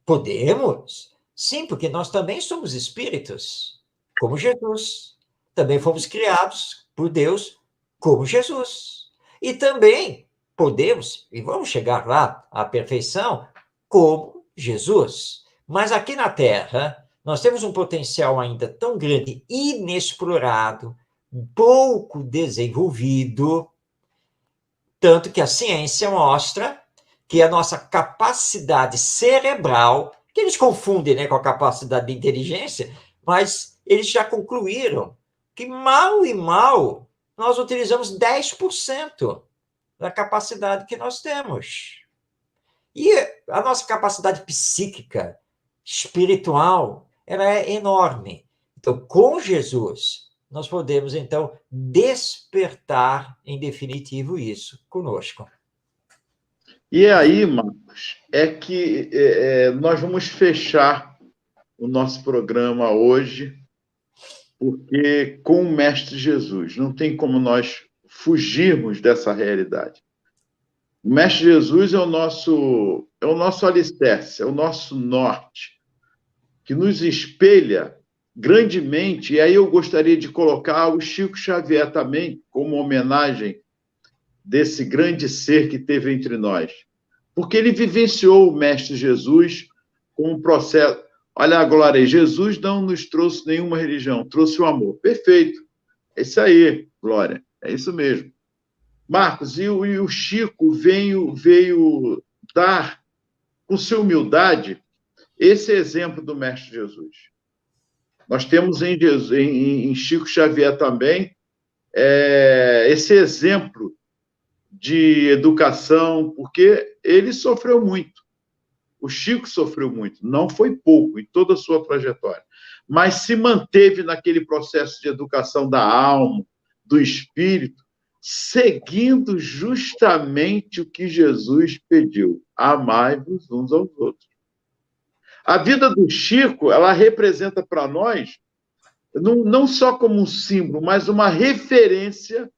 Podemos? Sim, porque nós também somos espíritos, como Jesus. Também fomos criados por Deus, como Jesus. E também podemos, e vamos chegar lá à perfeição, como Jesus. Mas aqui na Terra, nós temos um potencial ainda tão grande, inexplorado, pouco desenvolvido, tanto que a ciência mostra que a nossa capacidade cerebral, que eles confundem, né, com a capacidade de inteligência, mas eles já concluíram que mal e mal nós utilizamos 10% da capacidade que nós temos. E a nossa capacidade psíquica, espiritual, ela é enorme. Então, com Jesus, nós podemos, então, despertar, em definitivo, isso conosco. E aí, Marcos, é que nós vamos fechar o nosso programa hoje, porque com o Mestre Jesus, não tem como nós fugirmos dessa realidade. O Mestre Jesus é o nosso é o nosso alicerce, é o nosso norte, que nos espelha grandemente. E aí eu gostaria de colocar o Chico Xavier também como homenagem desse grande ser que teve entre nós. Porque ele vivenciou o Mestre Jesus com um processo. Olha a glória, Jesus não nos trouxe nenhuma religião, trouxe o amor. Perfeito. É isso aí, Glória. É isso mesmo. Marcos, e o Chico veio dar, com sua humildade, esse exemplo do Mestre Jesus. Nós temos em Chico Xavier também esse exemplo de educação, porque ele sofreu muito. O Chico sofreu muito, não foi pouco em toda a sua trajetória, mas se manteve naquele processo de educação da alma, do espírito, seguindo justamente o que Jesus pediu: amai-vos uns aos outros. A vida do Chico, ela representa para nós, não só como um símbolo, mas uma referência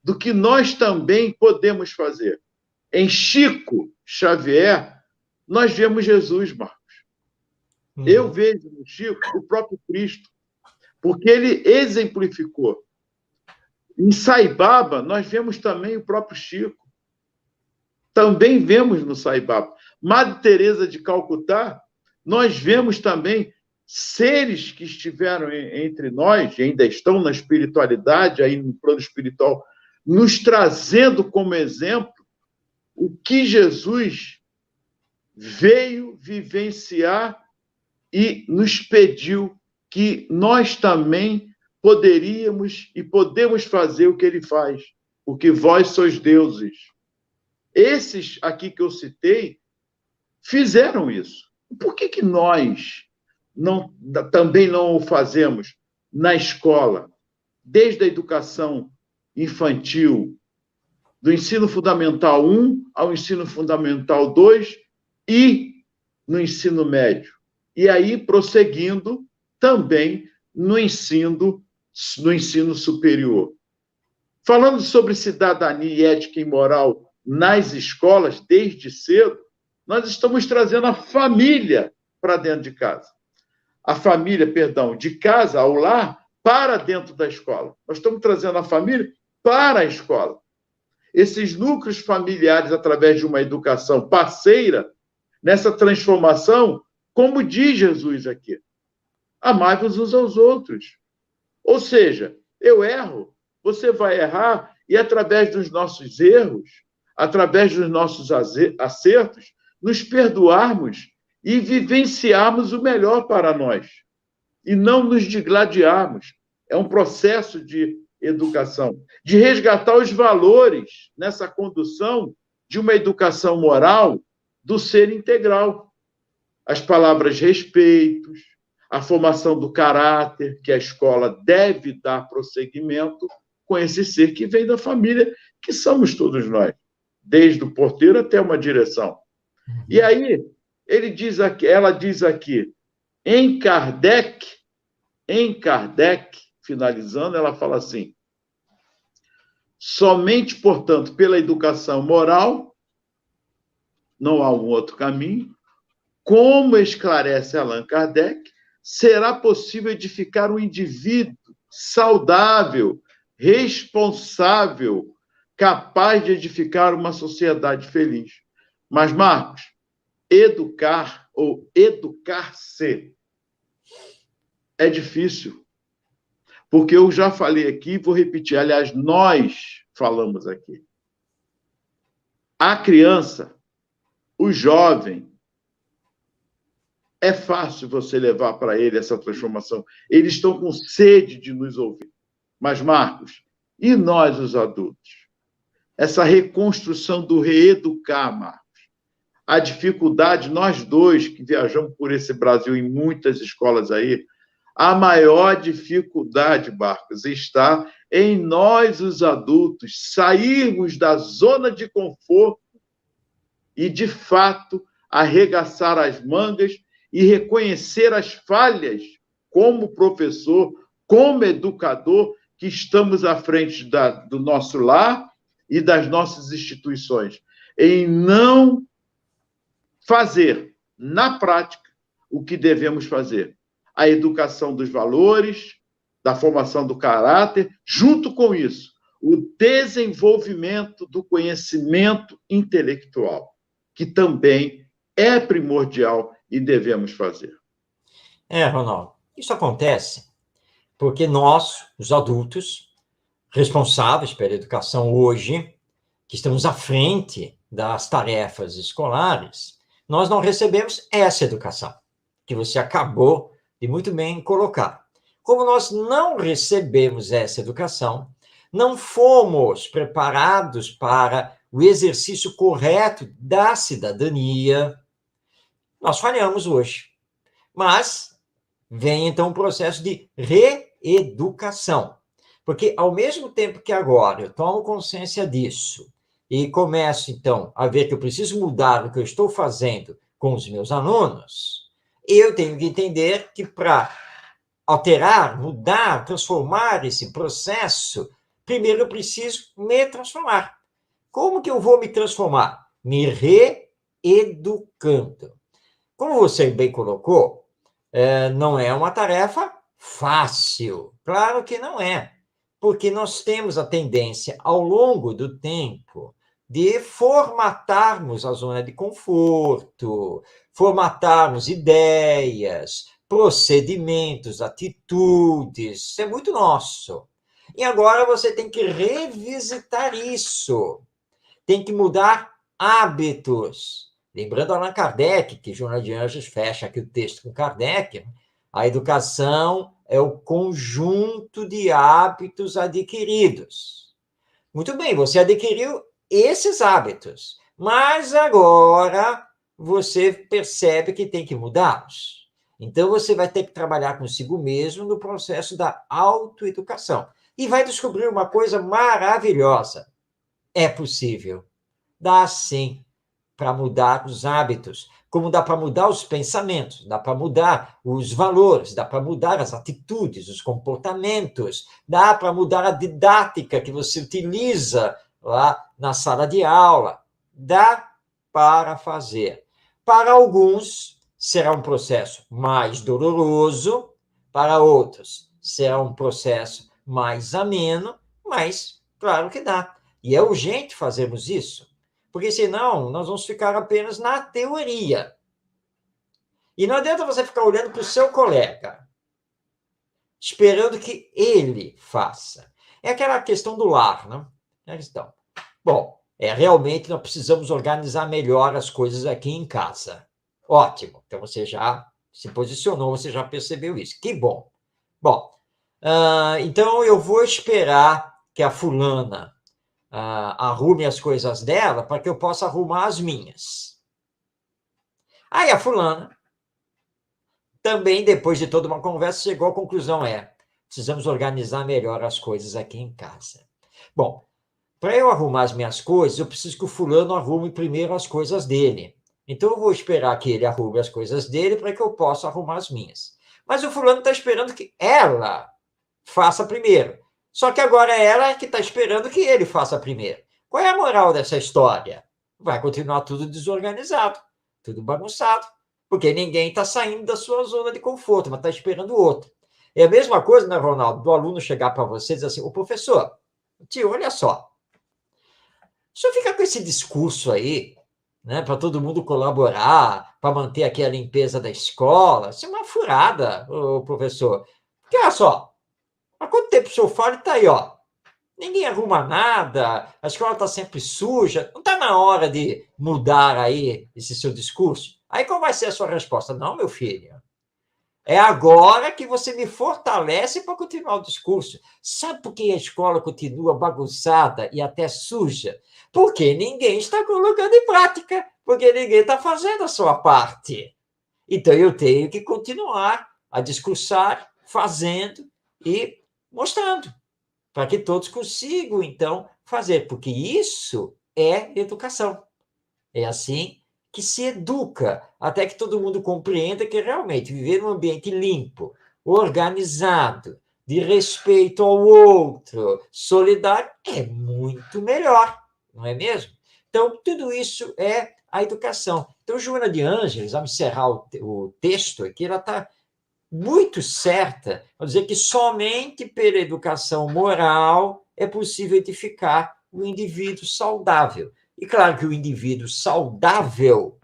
do que nós também podemos fazer. Em Chico Xavier, nós vemos Jesus, Marcos. Eu vejo no Chico o próprio Cristo, porque ele exemplificou. Em Saibaba, nós vemos também o próprio Chico. Também vemos no Saibaba. Madre Teresa de Calcutá, nós vemos também seres que estiveram entre nós, e ainda estão na espiritualidade, aí no plano espiritual, nos trazendo como exemplo o que Jesus veio vivenciar e nos pediu que nós também poderíamos e podemos fazer o que ele faz, porque vós sois deuses. Esses aqui que eu citei fizeram isso. Por que nós também não o fazemos na escola, desde a educação infantil, do ensino fundamental 1 ao ensino fundamental 2 e no ensino médio? E aí, prosseguindo também no ensino superior. Falando sobre cidadania e ética e moral nas escolas, desde cedo, nós estamos trazendo a família para dentro de casa. A família, perdão, de casa ao lar para dentro da escola. Nós estamos trazendo a família para a escola. Esses núcleos familiares, através de uma educação parceira, nessa transformação, como diz Jesus aqui, amai-vos uns aos outros. Ou seja, eu erro, você vai errar, e através dos nossos erros, através dos nossos acertos, nos perdoarmos e vivenciarmos o melhor para nós. E não nos digladiarmos. É um processo de educação, de resgatar os valores nessa condução de uma educação moral do ser integral. As palavras respeitos, a formação do caráter, que a escola deve dar prosseguimento com esse ser que vem da família, que somos todos nós, desde o porteiro até uma direção. E aí, ela diz aqui, em Kardec, finalizando, ela fala assim: somente, portanto, pela educação moral, não há um outro caminho, como esclarece Allan Kardec, será possível edificar um indivíduo saudável, responsável, capaz de edificar uma sociedade feliz. Mas, Marcos, educar ou educar-se é difícil. Porque eu já falei aqui, vou repetir, aliás, nós falamos aqui. A criança, o jovem, é fácil você levar para ele essa transformação. Eles estão com sede de nos ouvir. Mas, Marcos, e nós, os adultos? Essa reconstrução do reeducar, Marcos. A dificuldade, nós dois que viajamos por esse Brasil em muitas escolas aí, a maior dificuldade, Marcos, está em nós, os adultos, sairmos da zona de conforto e, de fato, arregaçar as mangas e reconhecer as falhas como professor, como educador, que estamos à frente do nosso lar e das nossas instituições, em não fazer, na prática, o que devemos fazer. A educação dos valores, da formação do caráter, junto com isso, o desenvolvimento do conhecimento intelectual, que também é primordial e devemos fazer. Ronaldo, isso acontece porque nós, os adultos, responsáveis pela educação hoje, que estamos à frente das tarefas escolares, nós não recebemos essa educação, que você acabou de muito bem colocar. Como nós não recebemos essa educação, não fomos preparados para o exercício correto da cidadania, nós falhamos hoje. Mas vem, então, um processo de reeducação. Porque, ao mesmo tempo que agora eu tomo consciência disso e começo, então, a ver que eu preciso mudar o que eu estou fazendo com os meus alunos, eu tenho que entender que para alterar, mudar, transformar esse processo, primeiro eu preciso me transformar. Como que eu vou me transformar? Me reeducando. Como você bem colocou, não é uma tarefa fácil. Claro que não é, porque nós temos a tendência, ao longo do tempo, de formatarmos a zona de conforto, formatarmos ideias, procedimentos, atitudes. Isso é muito nosso. E agora você tem que revisitar isso. Tem que mudar hábitos. Lembrando Allan Kardec, que Joana de Anjos fecha aqui o texto com Kardec, a educação é o conjunto de hábitos adquiridos. Muito bem, você adquiriu esses hábitos, mas agora você percebe que tem que mudá-los. Então, você vai ter que trabalhar consigo mesmo no processo da autoeducação. E vai descobrir uma coisa maravilhosa. É possível. Dá sim para mudar os hábitos, como dá para mudar os pensamentos, dá para mudar os valores, dá para mudar as atitudes, os comportamentos, dá para mudar a didática que você utiliza lá na sala de aula. Dá para fazer. Para alguns, será um processo mais doloroso, para outros, será um processo mais ameno, mas claro que dá. E é urgente fazermos isso, porque senão nós vamos ficar apenas na teoria. E não adianta você ficar olhando para o seu colega, esperando que ele faça. É aquela questão do lar, não? É a questão. Bom, realmente nós precisamos organizar melhor as coisas aqui em casa. Ótimo. Então você já se posicionou, você já percebeu isso. Que bom. Bom, então eu vou esperar que a fulana arrume as coisas dela para que eu possa arrumar as minhas. Aí a fulana, também depois de toda uma conversa, chegou à conclusão, precisamos organizar melhor as coisas aqui em casa. Bom, para eu arrumar as minhas coisas, eu preciso que o fulano arrume primeiro as coisas dele. Então eu vou esperar que ele arrume as coisas dele para que eu possa arrumar as minhas. Mas o fulano está esperando que ela faça primeiro. Só que agora é ela que está esperando que ele faça primeiro. Qual é a moral dessa história? Vai continuar tudo desorganizado, tudo bagunçado, porque ninguém está saindo da sua zona de conforto, mas está esperando o outro. É a mesma coisa, né, Ronaldo, do aluno chegar para você e dizer assim, ô professor, tio, olha só, o senhor fica com esse discurso aí, né, para todo mundo colaborar, para manter aqui a limpeza da escola, isso é uma furada, ô professor. Porque olha só, há quanto tempo o senhor fala e está aí, ó. Ninguém arruma nada, a escola está sempre suja. Não está na hora de mudar aí esse seu discurso? Aí qual vai ser a sua resposta? Não, meu filho. É agora que você me fortalece para continuar o discurso. Sabe por que a escola continua bagunçada e até suja? Porque ninguém está colocando em prática, porque ninguém está fazendo a sua parte. Então eu tenho que continuar a discursar, fazendo e mostrando, para que todos consigam, então, fazer, porque isso é educação. É assim que se educa, até que todo mundo compreenda que realmente viver num ambiente limpo, organizado, de respeito ao outro, solidário, é muito melhor, não é mesmo? Então, tudo isso é a educação. Então, Joana de Ângeles, ao encerrar o texto aqui, ela está muito certa ao dizer que somente pela educação moral é possível edificar o indivíduo saudável. E claro que o indivíduo saudável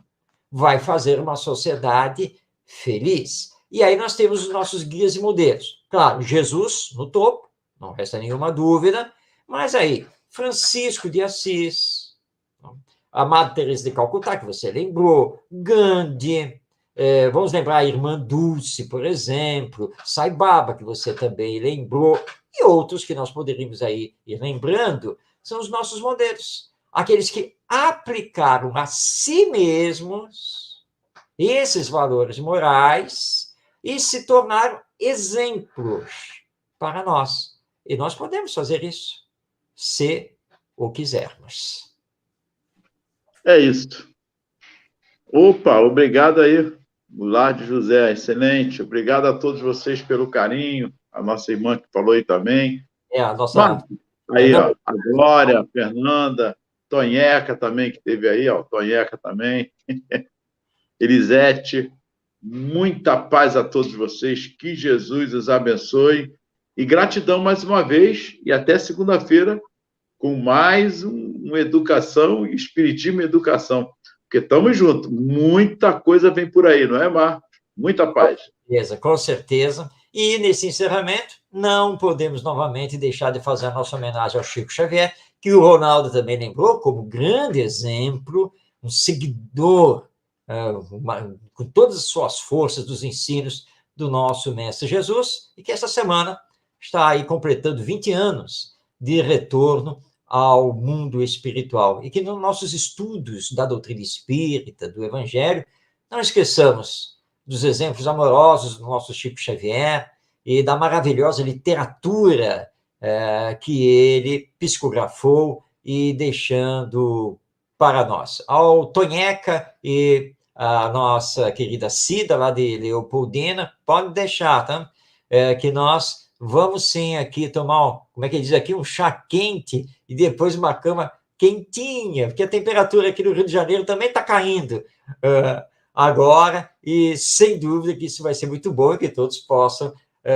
vai fazer uma sociedade feliz. E aí nós temos os nossos guias e modelos. Claro, Jesus no topo, não resta nenhuma dúvida, mas aí, Francisco de Assis, a Madre Teresa de Calcutá, que você lembrou, Gandhi, vamos lembrar a Irmã Dulce, por exemplo, Sai Baba, que você também lembrou, e outros que nós poderíamos aí ir lembrando, são os nossos modelos. Aqueles que aplicaram a si mesmos esses valores morais e se tornaram exemplos para nós. E nós podemos fazer isso, se o quisermos. É isso. Opa, obrigado aí, o Lar de José, excelente. Obrigado a todos vocês pelo carinho, a nossa irmã que falou aí também. A nossa... Aí, ó, a Glória, a Fernanda, Tonheca também, que esteve aí, ó, Tonheca também. Elisete, muita paz a todos vocês, que Jesus os abençoe. E gratidão mais uma vez, e até segunda-feira, com mais uma educação, espiritismo e educação. Porque estamos juntos, muita coisa vem por aí, não é, Mar? Muita paz. Com certeza. E nesse encerramento, não podemos novamente deixar de fazer a nossa homenagem ao Chico Xavier, que o Ronaldo também lembrou como grande exemplo, um seguidor, com todas as suas forças dos ensinos do nosso Mestre Jesus, e que esta semana está aí completando 20 anos de retorno ao mundo espiritual. E que nos nossos estudos da doutrina espírita, do Evangelho, não esqueçamos dos exemplos amorosos do nosso Chico Xavier e da maravilhosa literatura que ele psicografou e deixando para nós. Ao Tonheca e a nossa querida Cida, lá de Leopoldina, pode deixar, tá? Que nós vamos sim aqui tomar, como é que diz aqui, um chá quente e depois uma cama quentinha, porque a temperatura aqui no Rio de Janeiro também está caindo agora, e sem dúvida que isso vai ser muito bom e que todos possam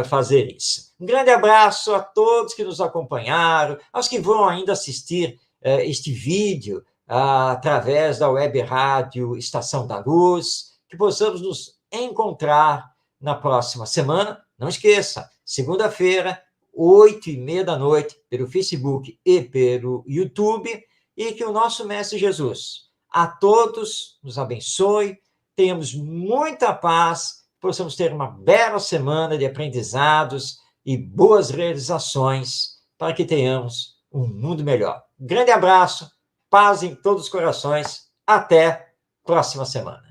fazer isso. Um grande abraço a todos que nos acompanharam, aos que vão ainda assistir este vídeo através da web rádio Estação da Luz, que possamos nos encontrar na próxima semana. Não esqueça, segunda-feira, 20h30 da noite, pelo Facebook e pelo YouTube, e que o nosso Mestre Jesus a todos nos abençoe, tenhamos muita paz, possamos ter uma bela semana de aprendizados e boas realizações para que tenhamos um mundo melhor. Grande abraço, paz em todos os corações, até próxima semana.